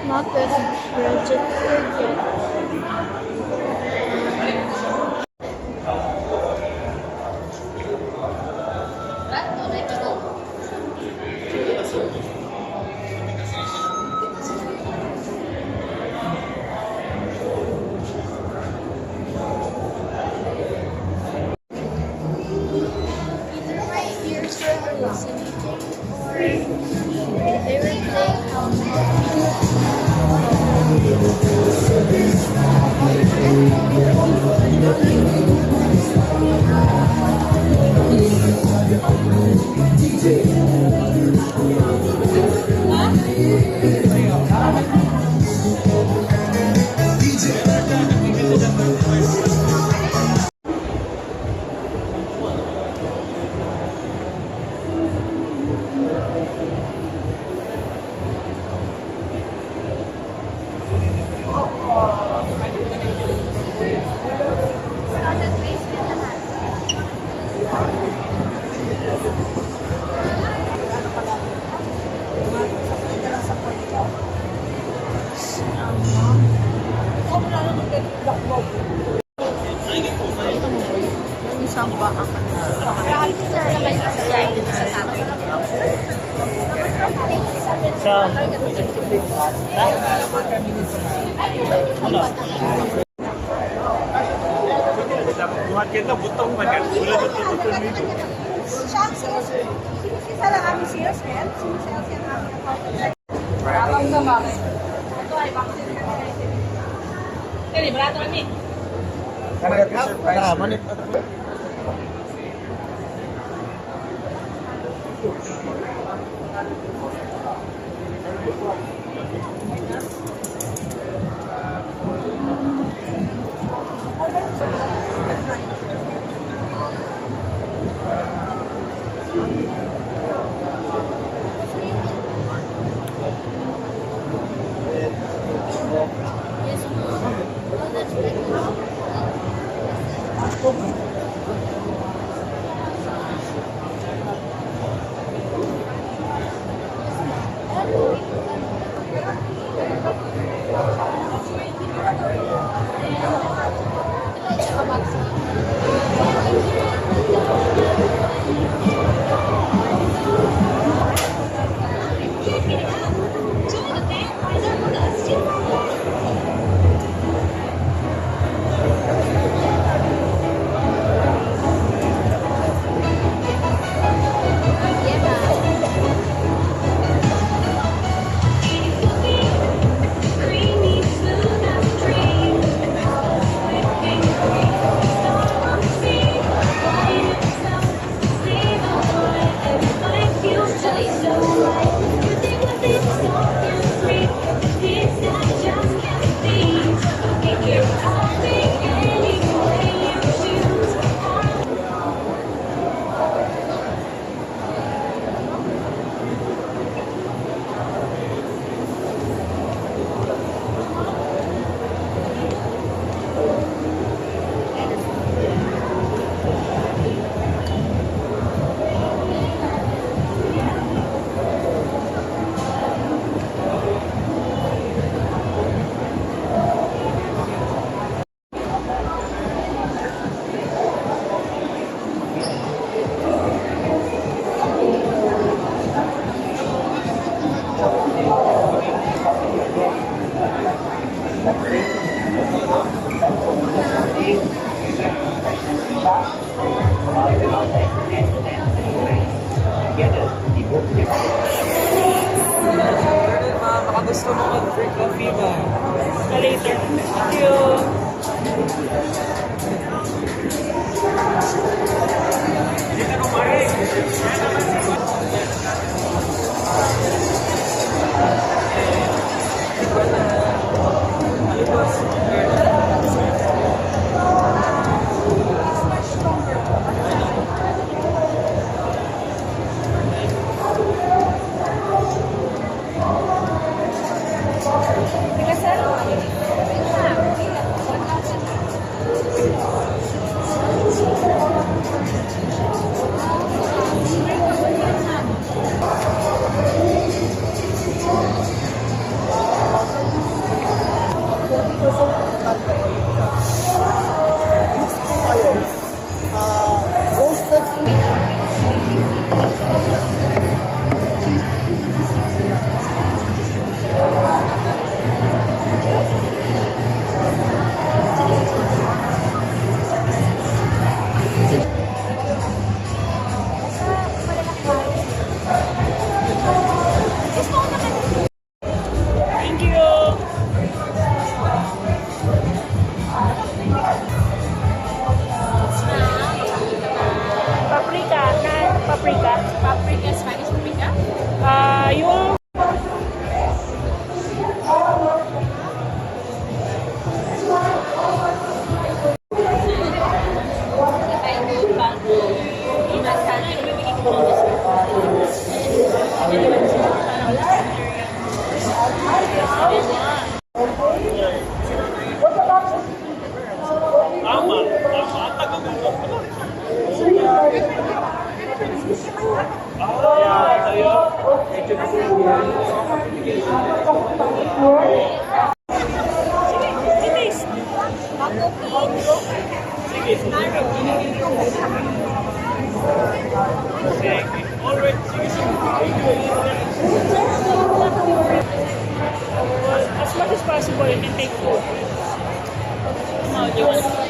Not as registered yet. Kita butong banget. Isa lang kami sales yan. Sales yan kami. Berapa enggak, Bang? Ini berapa nih? Karena menit. Baka gusto mo mag-free coffee ba? Later. Thank you. Thank you. Paprika, kan? Paprika. Paprika, Spanish paprika. Yung Tama. Ang tagal mo. Sa'yo. Sige, alright, as much as possible, you can take food. You want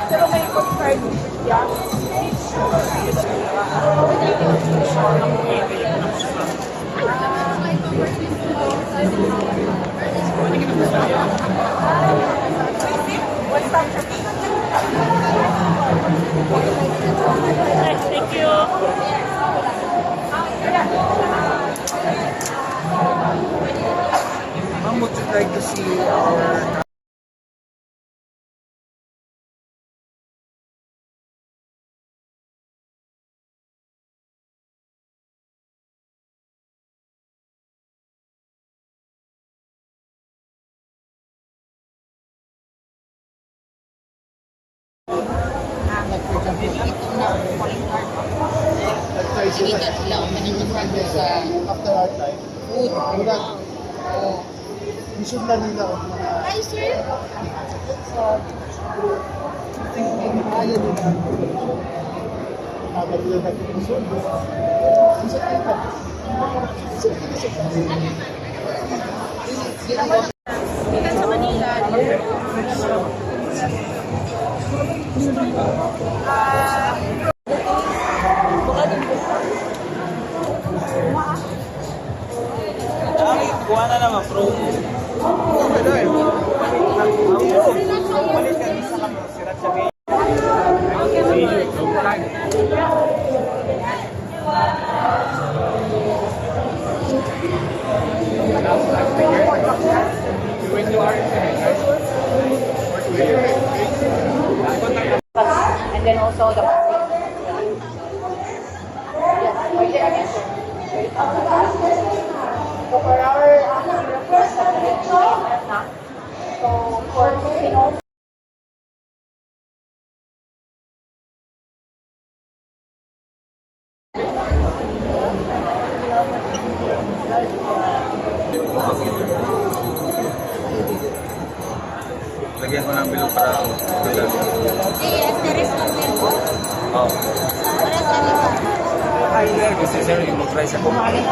Pero may food card yan. Thank you. Ma'am, would you like to see our after our time. Food. Wala. Mission na nila. Ay, sir. Ayaw nila. Habang nila natin sundo. Isa tayo. Ikan sa Manila. kuha na naman, bro. Lagyan ko ng bilog para oh. Ay, gusto sir, yung mag-try sa kumali.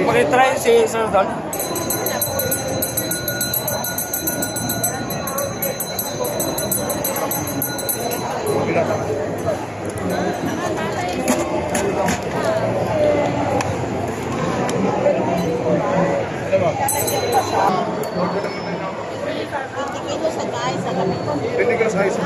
Pakitry si Sir Don. Vinegar size.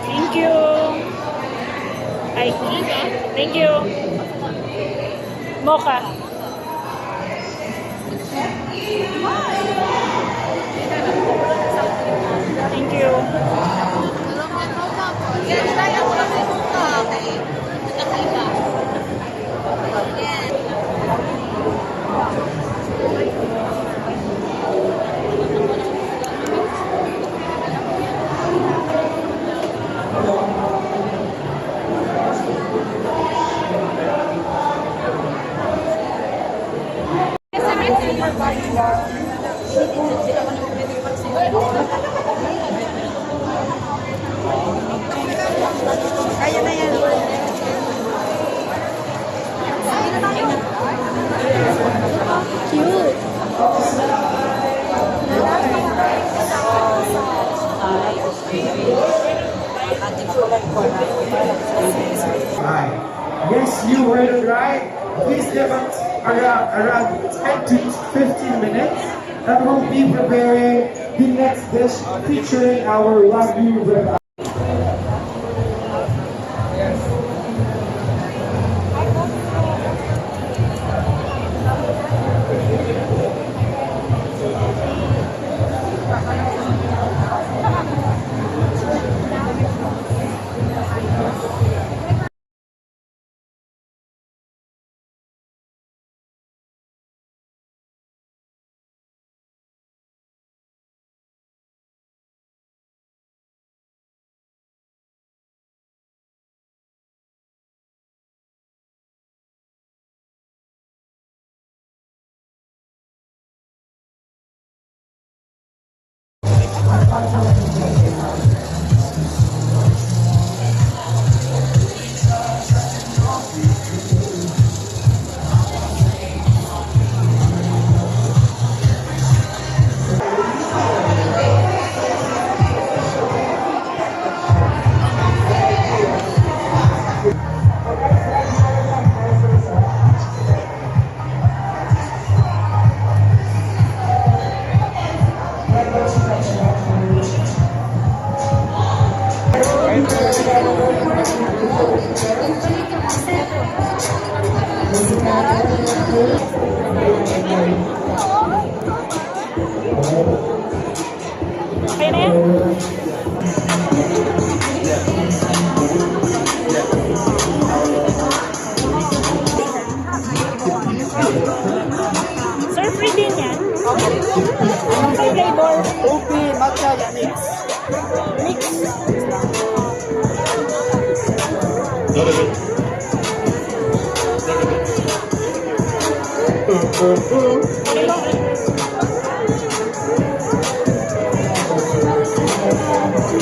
Thank you. Ay, thank you. Mocha. Thank you. Kaya na yan. Cute. Right. Yes, you heard it right. Please give us around 10 to 15 minutes and we'll be preparing the next dish featuring our Wagyu rib. Okay na yan?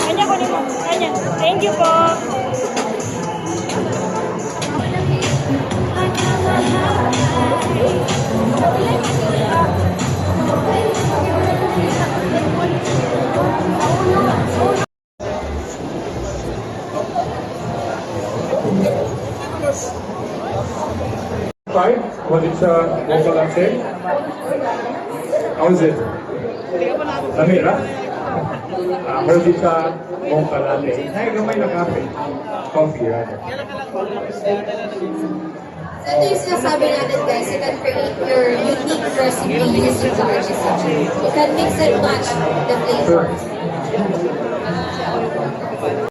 Kanya, kunin mo. Kanya. Thank you po. Five? Was it local accent? How is it? Lamira? Heard it local latte. Ay, gamay na kape. Coffee, rather. So ito yung sinasabi natin guys, you can create your unique recipe using the recipe. You can mix and match the flavors.